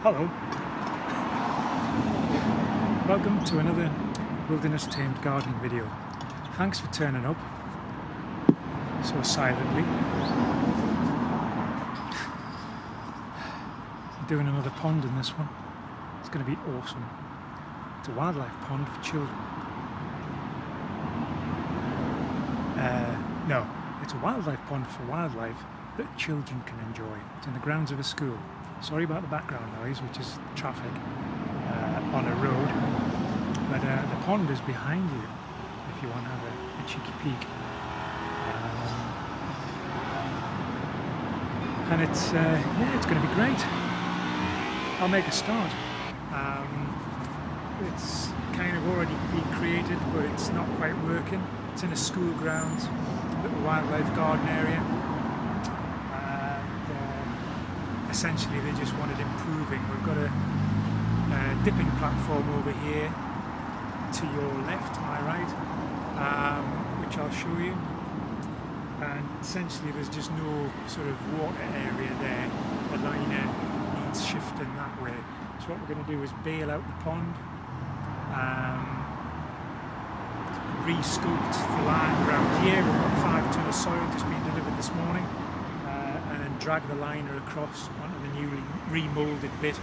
Hello. Welcome to another Wilderness Tamed gardening video. Thanks for turning up so silently. I'm doing another pond in this one. It's going to be awesome. It's a wildlife pond for children. No, it's a wildlife pond for wildlife that children can enjoy. It's in the grounds of a school. Sorry about the background noise, which is traffic on a road, but the pond is behind you if you want to have a cheeky peek. And it's going to be great. I'll make a start. It's kind of already been created, but it's not quite working. It's in a school grounds, little wildlife garden area. Essentially they just wanted improving. We've got a dipping platform over here to your left, to my right, which I'll show you, and essentially there's just no sort of water area there. The liner needs shifting that way, so what we're going to do is bail out the pond, re-sculpt the land around here. We've got 5 ton of soil just being delivered this morning, and then drag the liner across onto the newly remoulded bit,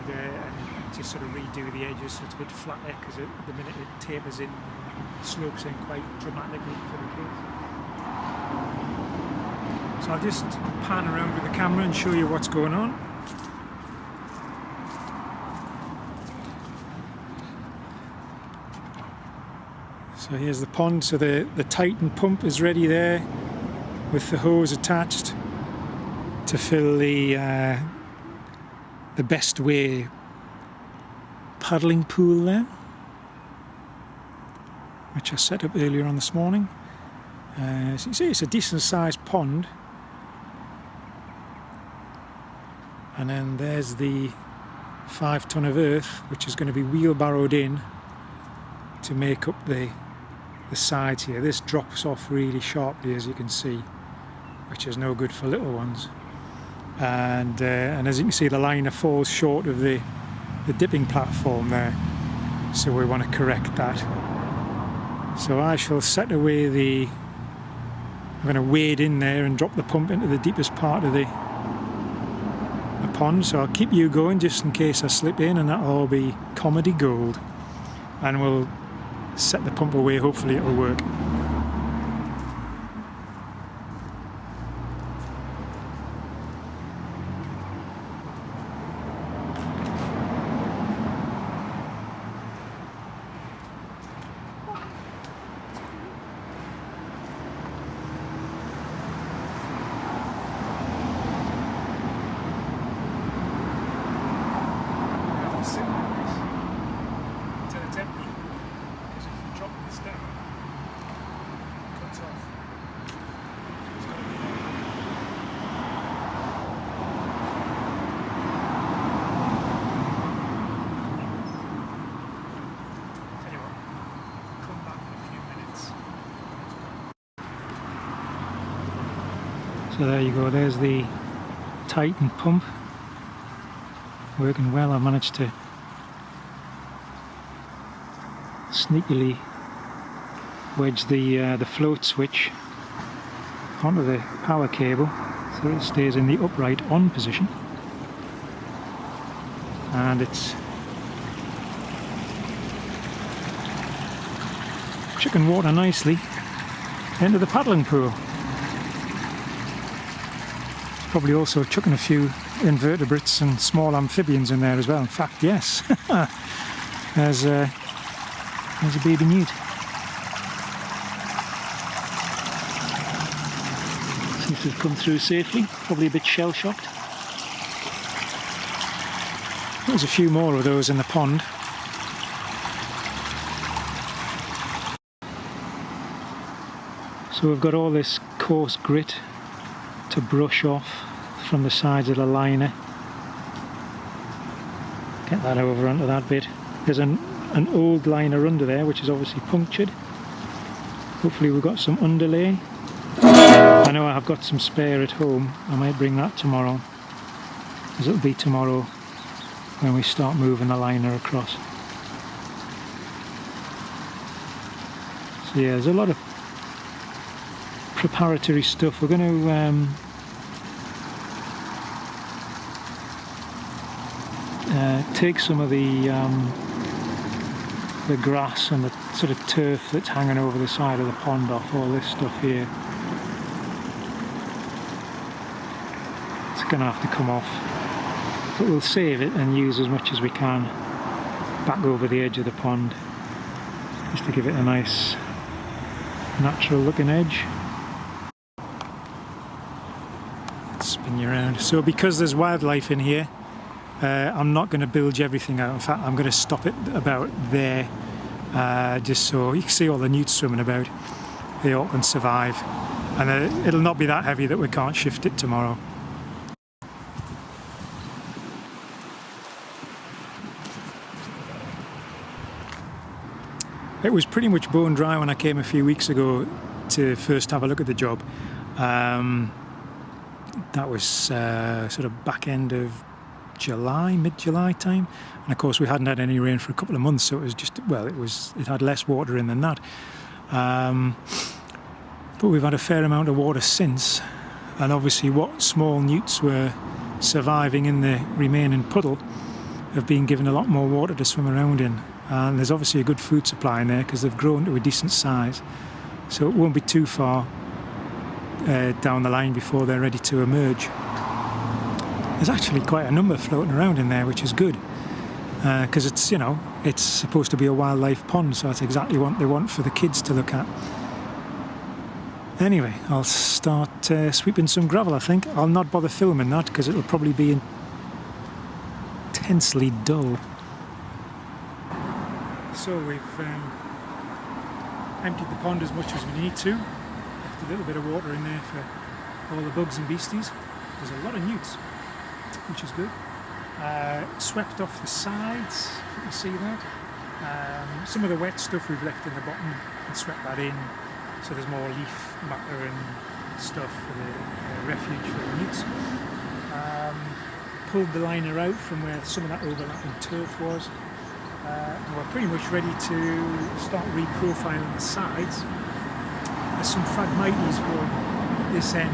and just sort of redo the edges so it's a bit flatter, because at the minute it tapers in, slopes in quite dramatically for the kids. So I'll just pan around with the camera and show you what's going on. So here's the pond. So the Titan pump is ready there with the hose attached to fill the Best Way paddling pool there, which I set up earlier on this morning. So you see it's a decent sized pond, and then there's the 5 ton of earth which is going to be wheelbarrowed in to make up the sides here. This drops off really sharply, as you can see, which is no good for little ones. And as you can see, the liner falls short of the dipping platform there, so we want to correct that. So I shall set away I'm going to wade in there and drop the pump into the deepest part of the pond, so I'll keep you going just in case I slip in, and that'll all be comedy gold, and we'll set the pump away. Hopefully it'll work. So there you go, there's the Titan pump working well. I managed to sneakily wedge the float switch onto the power cable so it stays in the upright on position, and it's chucking water nicely into the paddling pool. Probably also chucking a few invertebrates and small amphibians in there as well. In fact, yes, there's a baby newt. Seems to have come through safely, probably a bit shell-shocked. There's a few more of those in the pond. So we've got all this coarse grit to brush off from the sides of the liner. Get that over onto that bit. There's an old liner under there which is obviously punctured. Hopefully we've got some underlay. I know I've got some spare at home. I might bring that tomorrow, as it'll be tomorrow when we start moving the liner across. So yeah, there's a lot of preparatory stuff. We're going to take some of the grass and the sort of turf that's hanging over the side of the pond off, all this stuff here. It's going to have to come off, but we'll save it and use as much as we can back over the edge of the pond, just to give it a nice natural looking edge. Let's spin you around. So because there's wildlife in here, I'm not going to bilge everything out. In fact, I'm going to stop it about there, just so you can see all the newts swimming about. They all can survive, and it'll not be that heavy that we can't shift it tomorrow. It was pretty much bone dry when I came a few weeks ago to first have a look at the job. That was sort of back end of July, mid-July time, and of course we hadn't had any rain for a couple of months, so it was just, well, it had less water in than that. But we've had a fair amount of water since, and obviously what small newts were surviving in the remaining puddle have been given a lot more water to swim around in. And there's obviously a good food supply in there because they've grown to a decent size, so it won't be too far down the line before they're ready to emerge. There's actually quite a number floating around in there, which is good, because it's, you know, it's supposed to be a wildlife pond, so that's exactly what they want for the kids to look at. Anyway, I'll start sweeping some gravel, I think. I'll not bother filming that because it'll probably be intensely dull. So we've emptied the pond as much as we need to. Left a little bit of water in there for all the bugs and beasties. There's a lot of newts, which is good. Swept off the sides, if you can see that. Some of the wet stuff we've left in the bottom and swept that in, so there's more leaf matter and stuff for the refuge for the newts. Pulled the liner out from where some of that overlapping turf was. And we're pretty much ready to start reprofiling the sides. There's some Phragmites growing at this end,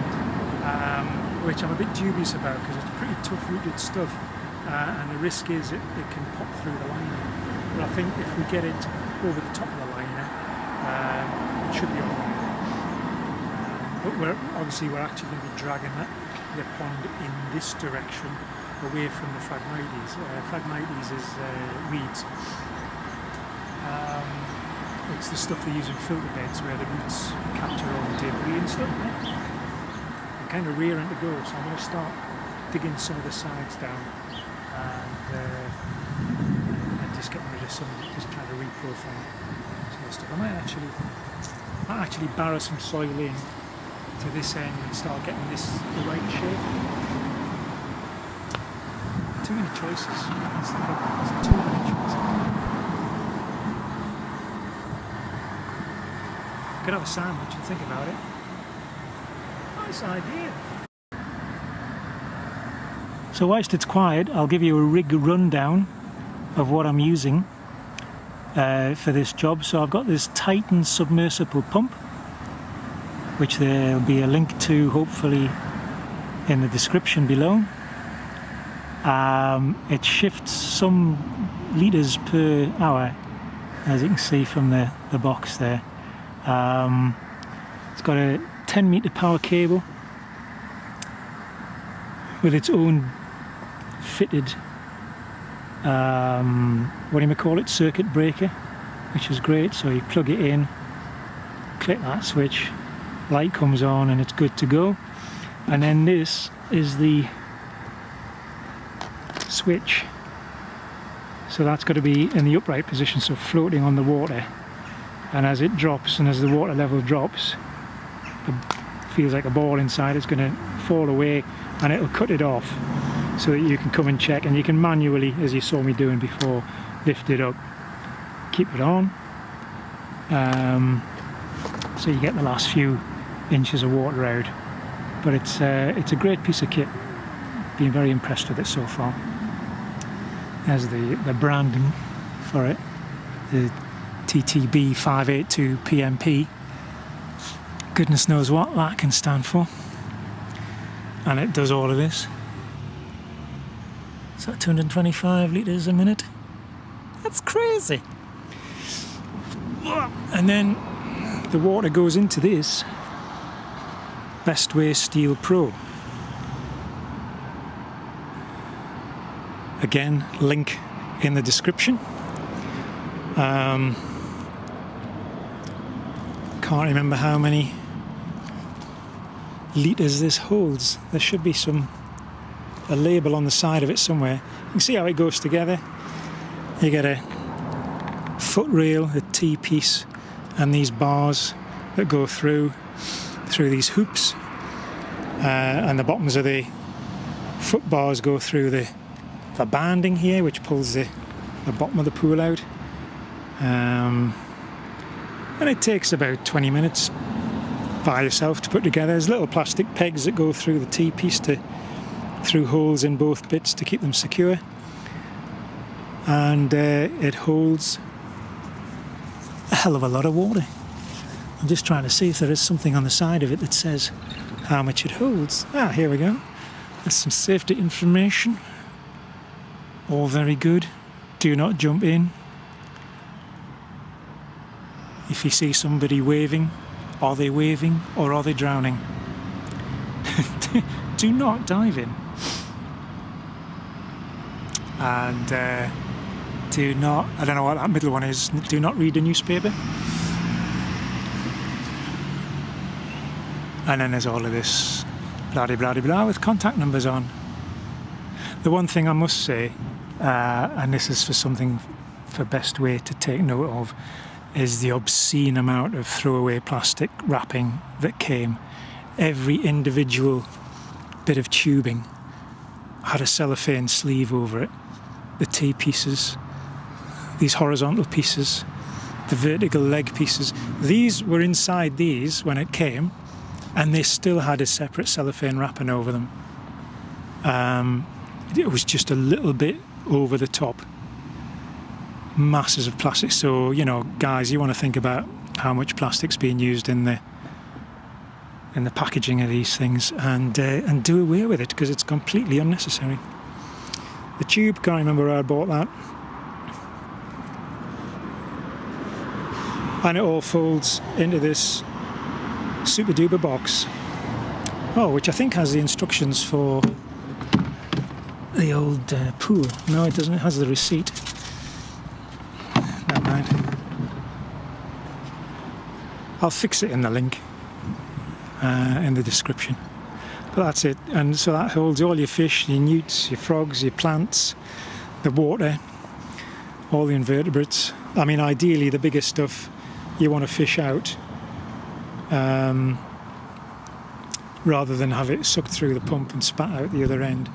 which I'm a bit dubious about because it's pretty tough-rooted stuff, and the risk is it can pop through the liner. But I think if we get it over the top of the liner, it should be all right. But we're actually going to be dragging the pond in this direction, away from the Phragmites. Phragmites is reeds. It's the stuff they use in filter beds where the roots capture all the debris and stuff. I'm kind of rearing to go, so I'm going to start digging some of the sides down and just getting rid of some, just trying to reprofile some of the stuff. I might actually barrow some soil in to this end and start getting this the right shape. Too many choices. That's the problem. There's too many choices. Could have a sandwich and think about it. Nice idea. So whilst it's quiet, I'll give you a rig rundown of what I'm using for this job. So I've got this Titan submersible pump, which there'll be a link to hopefully in the description below. It shifts some litres per hour, as you can see from the box there. It's got a 10 metre power cable with its own fitted, circuit breaker, which is great. So you plug it in, click that switch, light comes on and it's good to go. And then this is the switch, so that's got to be in the upright position, so floating on the water, and as it drops and as the water level drops, it feels like a ball inside, it's going to fall away and it'll cut it off so that you can come and check, and you can manually, as you saw me doing before, lift it up, keep it on, so you get the last few inches of water out. But it's a great piece of kit. Been very impressed with it so far. There's the branding for it, the TTB 582 PMP. Goodness knows what that can stand for. And it does all of this. Is that 225 litres a minute? That's crazy. And then the water goes into this Bestway Steel Pro. Again, link in the description. Can't remember how many litres this holds. There should be a label on the side of it somewhere. You can see how it goes together. You get a foot rail, a T-piece, and these bars that go through these hoops, and the bottoms of the foot bars go through the banding here, which pulls the bottom of the pool out. And it takes about 20 minutes by yourself to put together. There's little plastic pegs that go through the T-piece through holes in both bits to keep them secure, and it holds a hell of a lot of water. I'm just trying to see if there is something on the side of it that says how much it holds. Here we go. There's some safety information. All very good. Do not jump in. If you see somebody waving, are they waving or are they drowning? Do not dive in. And do not, I don't know what that middle one is, do not read a newspaper. And then there's all of this blah-de-blah-de-blah with contact numbers on. The one thing I must say, and this is for something for Bestway to take note of, is the obscene amount of throwaway plastic wrapping that came. Every individual bit of tubing had a cellophane sleeve over it. The T-pieces, these horizontal pieces, the vertical leg pieces, these were inside these when it came, and they still had a separate cellophane wrapping over them. It was just a little bit over the top. Masses of plastic. So, you know, guys, you want to think about how much plastic's being used in the packaging of these things, and do away with it, because it's completely unnecessary. The tube, can't remember where I bought that. And it all folds into this super duper box. Oh, which I think has the instructions for the old pool. No, it doesn't. It has the receipt. Never mind. I'll fix it in the link in the description. But that's it. And so that holds all your fish, your newts, your frogs, your plants, the water, all the invertebrates. I mean, ideally, the bigger stuff you want to fish out, rather than have it sucked through the pump and spat out the other end.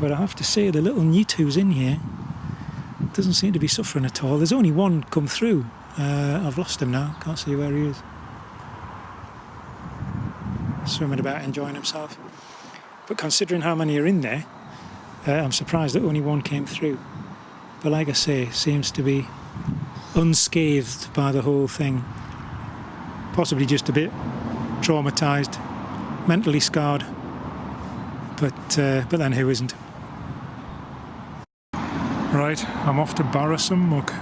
But I have to say, the little newt who's in here doesn't seem to be suffering at all. There's only one come through. I've lost him now. Can't see where he is. Swimming about, enjoying himself. But considering how many are in there, I'm surprised that only one came through. But like I say, seems to be unscathed by the whole thing. Possibly just a bit traumatised, mentally scarred. But then who isn't? Right, I'm off to borrow some muck.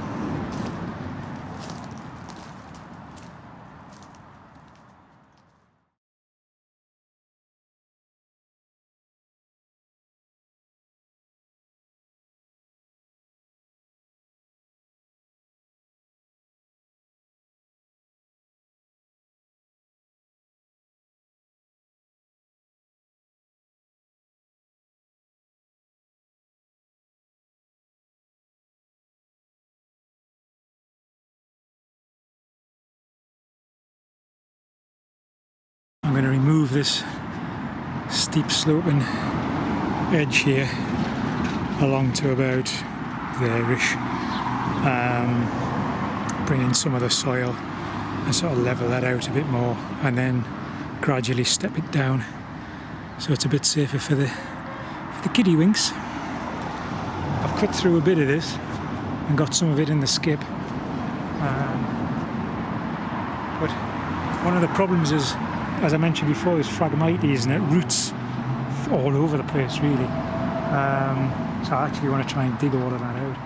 I'm going to remove this steep sloping edge here along to about there-ish, bring in some of the soil and sort of level that out a bit more, and then gradually step it down so it's a bit safer for the kiddie winks. I've cut through a bit of this and got some of it in the skip. But one of the problems is, as I mentioned before, is Phragmites, and it roots all over the place really. So I actually want to try and dig all of that out.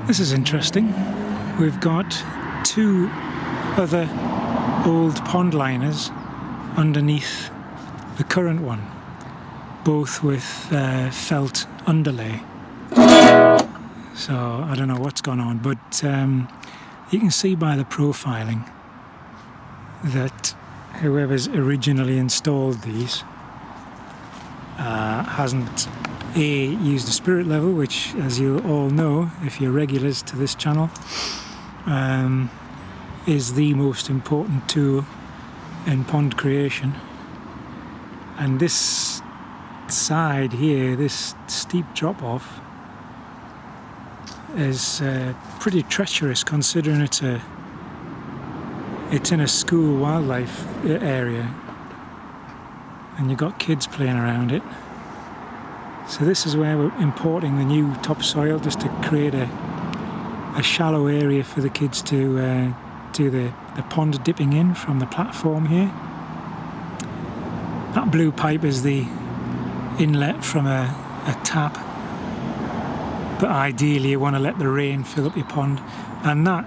This is interesting. We've got two other old pond liners underneath the current one, both with felt underlay. So I don't know what's gone on, but you can see by the profiling that whoever's originally installed these hasn't used a spirit level, which, as you all know if you're regulars to this channel, is the most important tool in pond creation. And this side here, this steep drop off, is pretty treacherous considering it's in a school wildlife area and you've got kids playing around it. So this is where we're importing the new topsoil, just to create a shallow area for the kids to do the pond dipping in from the platform here. That blue pipe is the inlet from a tap, but ideally you want to let the rain fill up your pond. And that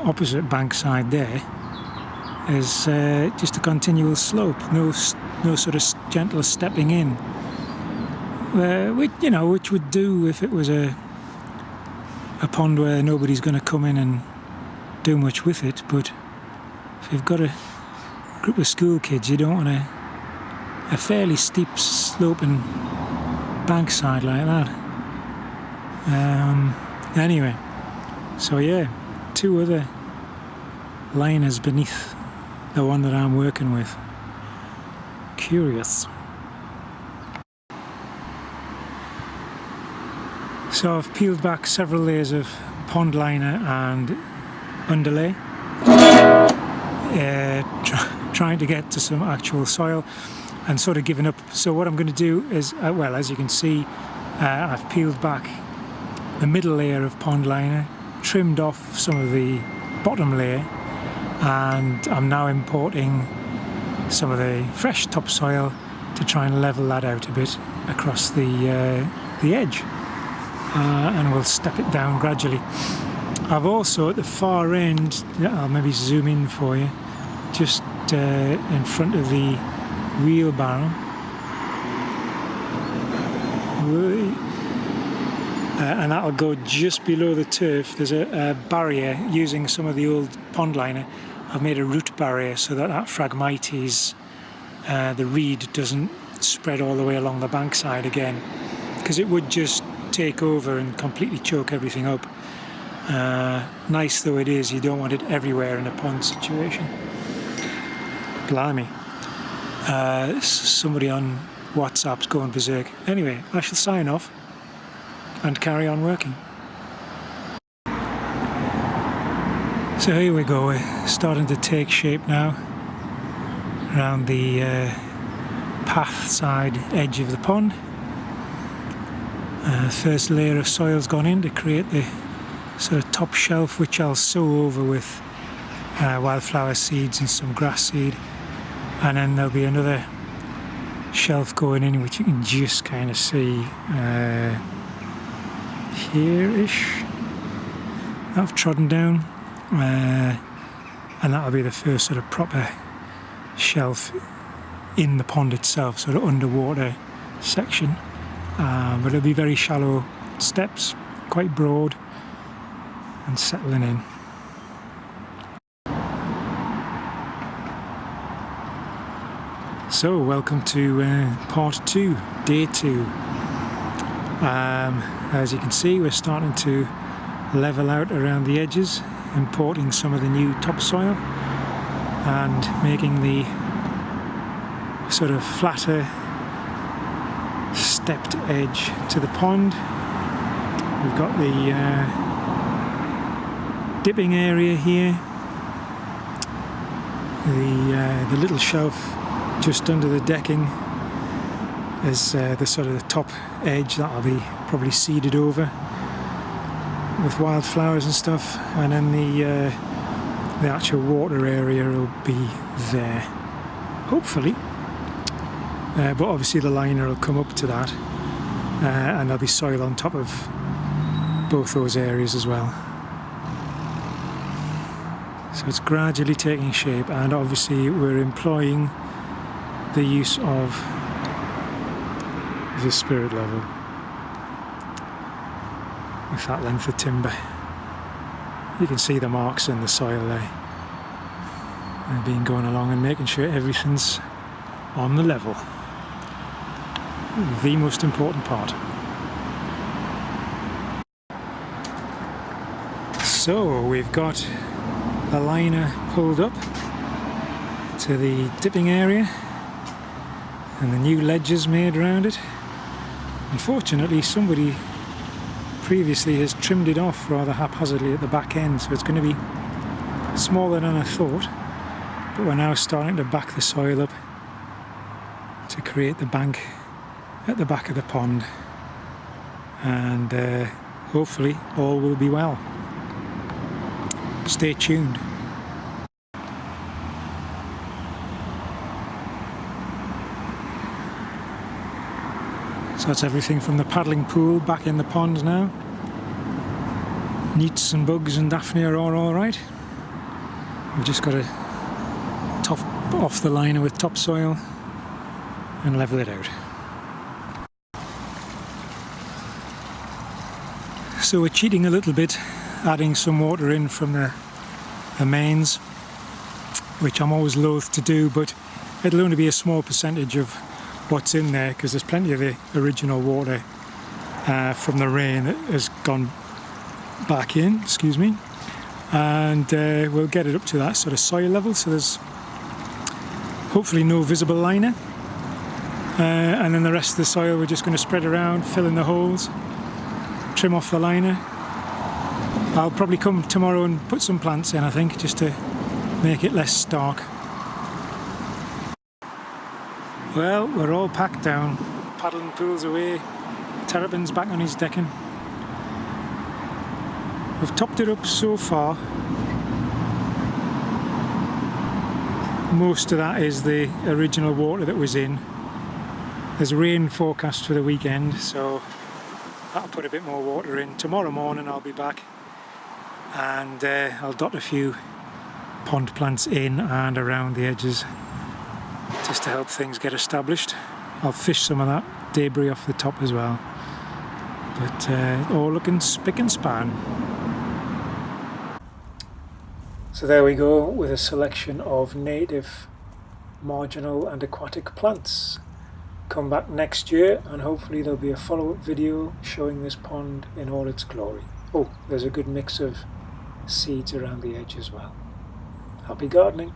opposite bank side there is just a continual slope, no sort of gentle stepping in. Which would do if it was a pond where nobody's going to come in and do much with it, but if you've got a group of school kids, you don't want a fairly steep sloping bankside like that. Anyway, so yeah, two other liners beneath the one that I'm working with. Curious. So I've peeled back several layers of pond liner and underlay, trying to get to some actual soil and sort of giving up. So what I'm going to do is, well, as you can see, I've peeled back the middle layer of pond liner, trimmed off some of the bottom layer, and I'm now importing some of the fresh topsoil to try and level that out a bit across the edge. And we'll step it down gradually. I've also at the far end, I'll maybe zoom in for you, just in front of the wheelbarrow, and that'll go just below the turf. There's a barrier using some of the old pond liner. I've made a root barrier so that Phragmites, the reed, doesn't spread all the way along the bankside again, because it would just take over and completely choke everything up. Nice though it is, you don't want it everywhere in a pond situation. Blimey. Somebody on WhatsApp's going berserk. Anyway, I shall sign off and carry on working. So here we go, we're starting to take shape now around the path side edge of the pond. First layer of soil's gone in to create the sort of top shelf, which I'll sow over with wildflower seeds and some grass seed, and then there'll be another shelf going in, which you can just kind of see here-ish. I've trodden down, and that'll be the first sort of proper shelf in the pond itself, sort of underwater section. But it'll be very shallow steps, quite broad, and settling in. So, welcome to part 2, day 2. As you can see, we're starting to level out around the edges, importing some of the new topsoil and making the sort of flatter stepped edge to the pond. We've got the dipping area here, the little shelf just under the decking is the sort of the top edge that'll be probably seeded over with wildflowers and stuff, and then the actual water area will be there, hopefully. But obviously the liner will come up to that, and there'll be soil on top of both those areas as well. So it's gradually taking shape, and obviously we're employing the use of the spirit level with that length of timber. You can see the marks in the soil there. I've been going along and making sure everything's on the level. The most important part. So we've got the liner pulled up to the dipping area and the new ledges made around it. Unfortunately, somebody previously has trimmed it off rather haphazardly at the back end, so it's going to be smaller than I thought, but we're now starting to back the soil up to create the bank at the back of the pond, and hopefully all will be well. Stay tuned. So that's everything from the paddling pool back in the pond now. Newts and bugs and Daphne are all right. We've just got to top off the liner with topsoil and level it out. So we're cheating a little bit, adding some water in from the mains, which I'm always loath to do, but it'll only be a small percentage of what's in there, because there's plenty of the original water from the rain that has gone back in, and we'll get it up to that sort of soil level, so there's hopefully no visible liner, and then the rest of the soil we're just going to spread around, fill in the holes, trim off the liner. I'll probably come tomorrow and put some plants in, I think, just to make it less stark. Well, we're all packed down, paddling pools away, Terrapin's back on his decking. We've topped it up so far. Most of that is the original water that was in. There's rain forecast for the weekend, so that'll put a bit more water in. Tomorrow morning I'll be back, and I'll dot a few pond plants in and around the edges just to help things get established. I'll fish some of that debris off the top as well, but all looking spick and span. So there we go, with a selection of native, marginal and aquatic plants. come back next year and hopefully there'll be a follow-up video showing this pond in all its glory. Oh, there's a good mix of seeds around the edge as well. Happy gardening!